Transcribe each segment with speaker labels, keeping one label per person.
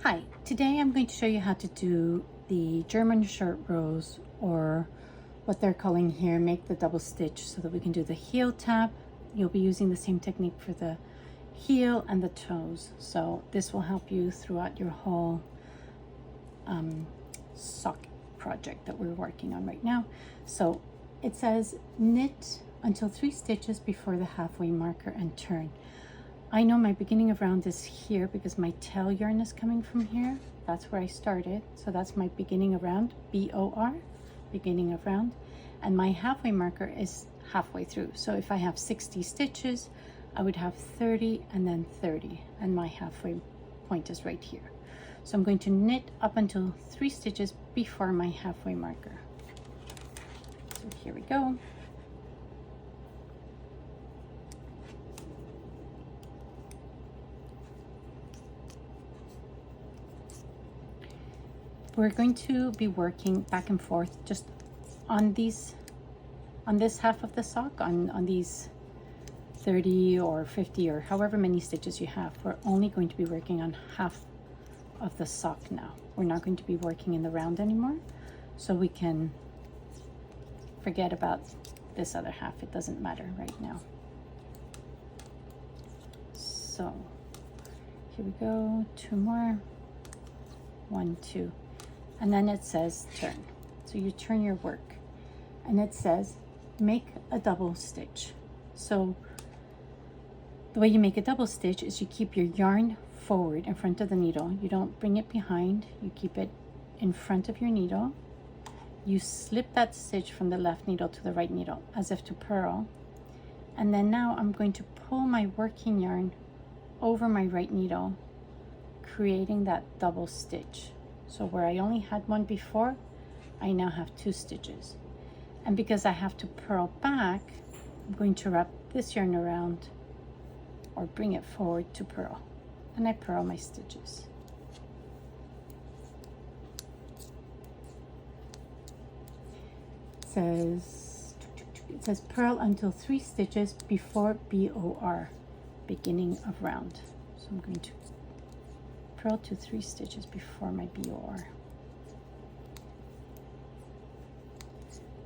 Speaker 1: Hi, today I'm going to show you how to do the German shirt rows, or what they're calling here, make the double stitch, so that we can do the heel tab. You'll be using the same technique for the heel and the toes. So this will help you throughout your whole sock project that we're working on right now. So it says knit until 3 stitches before the halfway marker and turn. I know my beginning of round is here because my tail yarn is coming from here. That's where I started. So that's my beginning of round, B-O-R, beginning of round. And my halfway marker is halfway through. So if I have 60 stitches, I would have 30 and then 30. And my halfway point is right here. So I'm going to knit up until 3 stitches before my halfway marker. So here we go. We're going to be working back and forth just on this half of the sock, on these 30 or 50 or however many stitches you have. We're only going to be working on half of the sock now. We're not going to be working in the round anymore, so we can forget about this other half. It doesn't matter right now. So here we go, 2 more, 1, 2. And then it says turn. So you turn your work and it says make a double stitch. So the way you make a double stitch is you keep your yarn forward in front of the needle. You don't bring it behind, you keep it in front of your needle. You slip that stitch from the left needle to the right needle as if to purl. And then now I'm going to pull my working yarn over my right needle, creating that double stitch. So where I only had 1 before, I now have 2 stitches. And because I have to purl back, I'm going to wrap this yarn around or bring it forward to purl. And I purl my stitches. It says purl until 3 stitches before B-O-R, beginning of round. So I'm going to purl to 3 stitches before my B-O-R.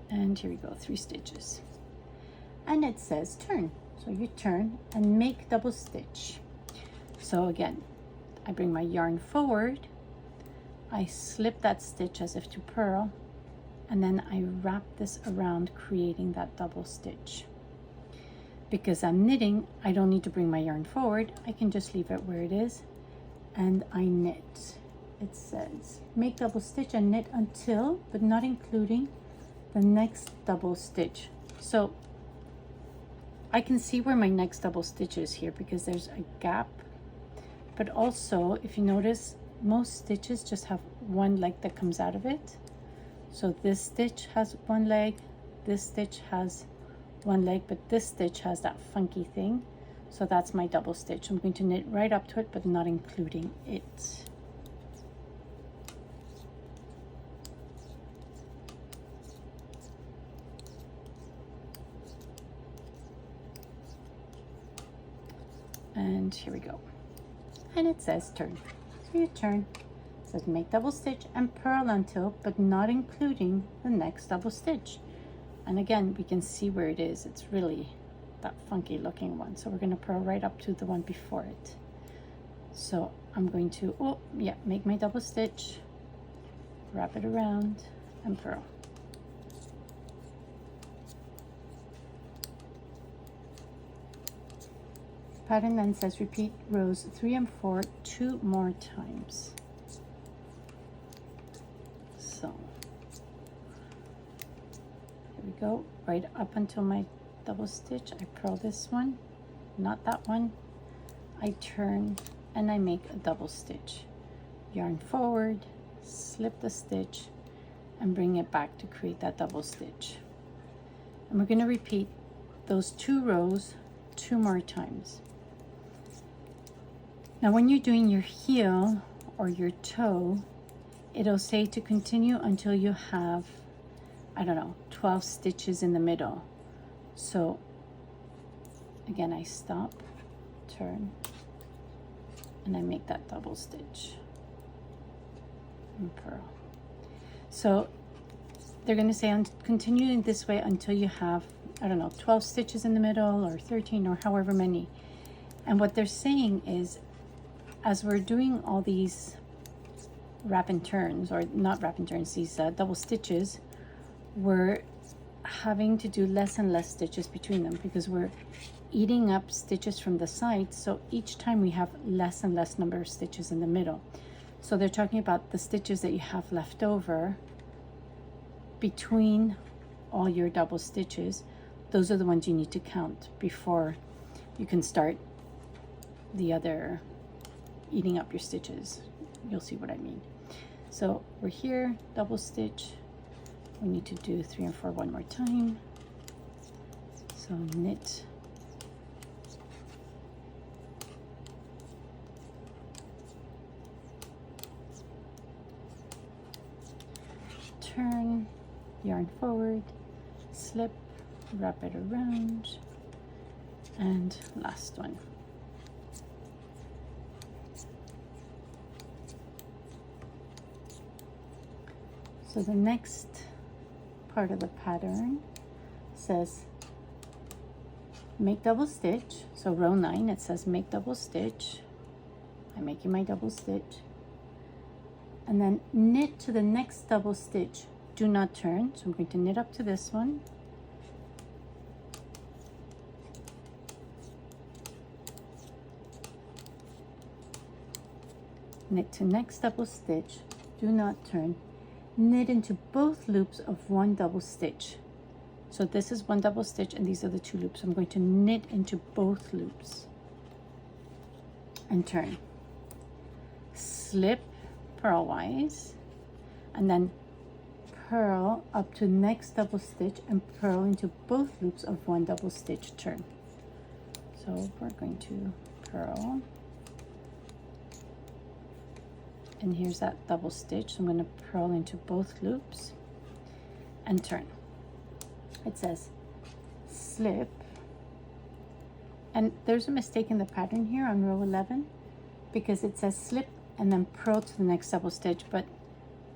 Speaker 1: And here we go, 3 stitches. And it says turn. So you turn and make double stitch. So again, I bring my yarn forward, I slip that stitch as if to purl, and then I wrap this around, creating that double stitch. Because I'm knitting, I don't need to bring my yarn forward. I can just leave it where it is. And I knit. It says make double stitch and knit until, but not including, the next double stitch. So I can see where my next double stitch is here because there's a gap. But also, if you notice, most stitches just have 1 leg that comes out of it. So this stitch has 1 leg, this stitch has 1 leg, but this stitch has that funky thing. So that's my double stitch. I'm going to knit right up to it, but not including it. And here we go. And it says turn. So you turn. It says make double stitch and purl until, but not including, the next double stitch. And again, we can see where it is. It's really that funky looking one. So we're going to purl right up to the one before it. So I'm going to, make my double stitch, wrap it around, and purl. Pattern then says repeat rows 3 and 4 2 more times. So here we go, right up until my double stitch. I purl this one, not that one. I turn and I make a double stitch. Yarn forward, slip the stitch, and bring it back to create that double stitch. And we're going to repeat those 2 rows 2 more times. Now when you're doing your heel or your toe, it'll say to continue until you have, I don't know, 12 stitches in the middle. So again, I stop, turn, and I make that double stitch. and purl. So they're going to say continue this way until you have, I don't know, 12 stitches in the middle or 13 or however many. And what they're saying is, as we're doing all these wrap and turns, or not wrap and turns, these double stitches, we're having to do less and less stitches between them because we're eating up stitches from the sides. So each time we have less and less number of stitches in the middle. So they're talking about the stitches that you have left over between all your double stitches. Those are the ones you need to count before you can start the other eating up your stitches. You'll see what I mean. So we're here, double stitch. We need to do 3 and 4 one more time. So knit, turn, yarn forward, slip, wrap it around, and last one. So the next part of the pattern says make double stitch. So row 9, it says make double stitch. I'm making my double stitch. And then knit to the next double stitch. Do not turn. So I'm going to knit up to this one. Knit to next double stitch. Do not turn. Knit into both loops of 1 double stitch. So this is 1 double stitch and these are the 2 loops. I'm going to knit into both loops and turn. Slip purlwise and then purl up to next double stitch and purl into both loops of 1 double stitch, turn. So we're going to purl. And here's that double stitch. So I'm going to purl into both loops and turn. It says slip, and there's a mistake in the pattern here on row 11 because it says slip and then purl to the next double stitch, but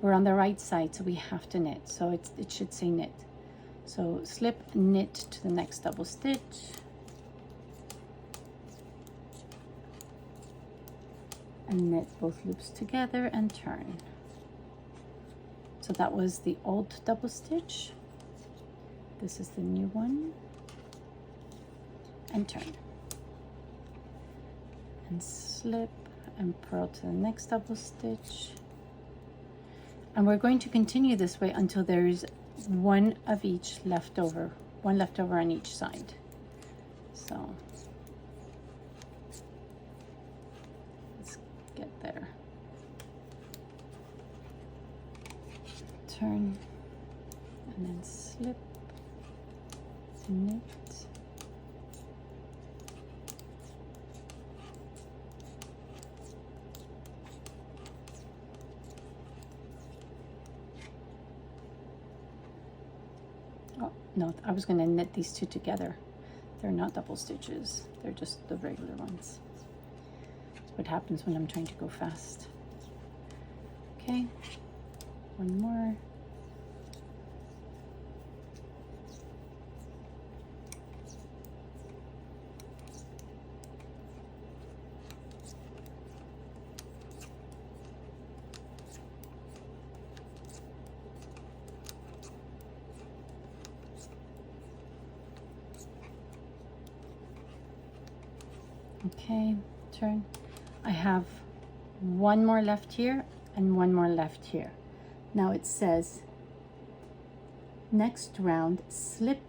Speaker 1: we're on the right side, so we have to knit. So it should say knit. So slip, knit to the next double stitch, and knit both loops together and turn. So that was the old double stitch. This is the new one, and turn. And slip and purl to the next double stitch. And we're going to continue this way until there is 1 of each left over, 1 left over on each side. So let's get there. Turn and then slip, knit, oh no, I was going to knit these 2 together. They're not double stitches, they're just the regular ones. That's what happens when I'm trying to go fast. Okay, 1 more. Okay, turn. I have 1 more left here and 1 more left here. Now it says next round, slip,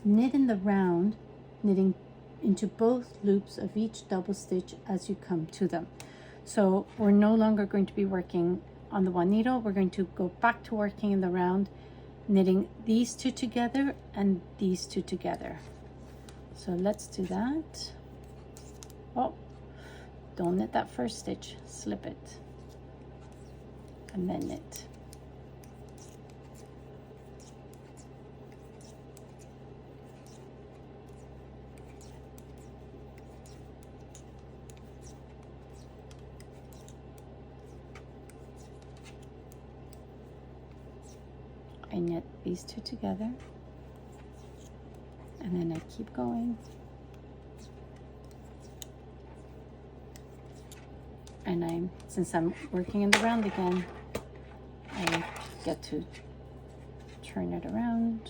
Speaker 1: knit in the round, knitting into both loops of each double stitch as you come to them. So we're no longer going to be working on the 1 needle. We're going to go back to working in the round, knitting these 2 together and these 2 together. So let's do that. Oh, don't knit that first stitch, slip it, and then knit. I knit these two together, and then I keep going, and since I'm working in the round again, I get to turn it around.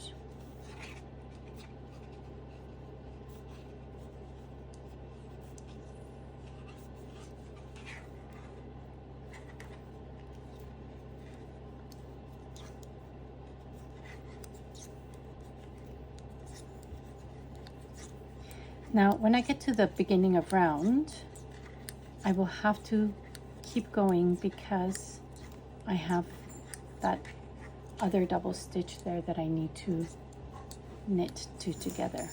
Speaker 1: Now, when I get to the beginning of round, I will have to keep going because I have that other double stitch there that I need to knit two together.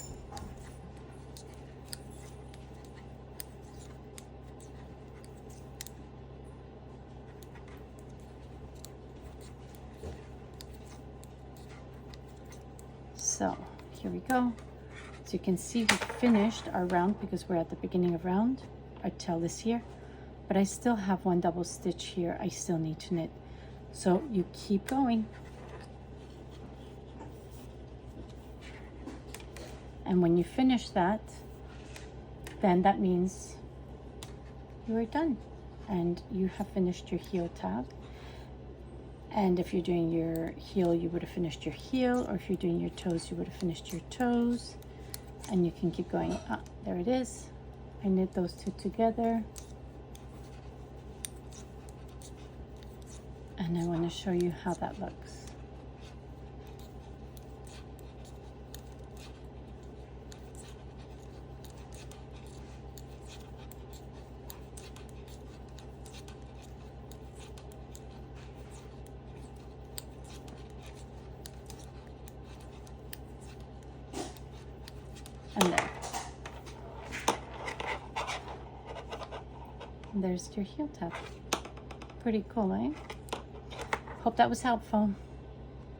Speaker 1: So here we go. So you can see we finished our round because we're at the beginning of round. Our tail is here, but I still have one double stitch here I still need to knit. So you keep going. And when you finish that, then that means you are done and you have finished your heel tab. And if you're doing your heel, you would have finished your heel, or if you're doing your toes, you would have finished your toes. And you can keep going. Ah, there it is. I knit those two together. And I want to show you how that looks. And there. And there's your heel tab. Pretty cool, eh? Hope that was helpful.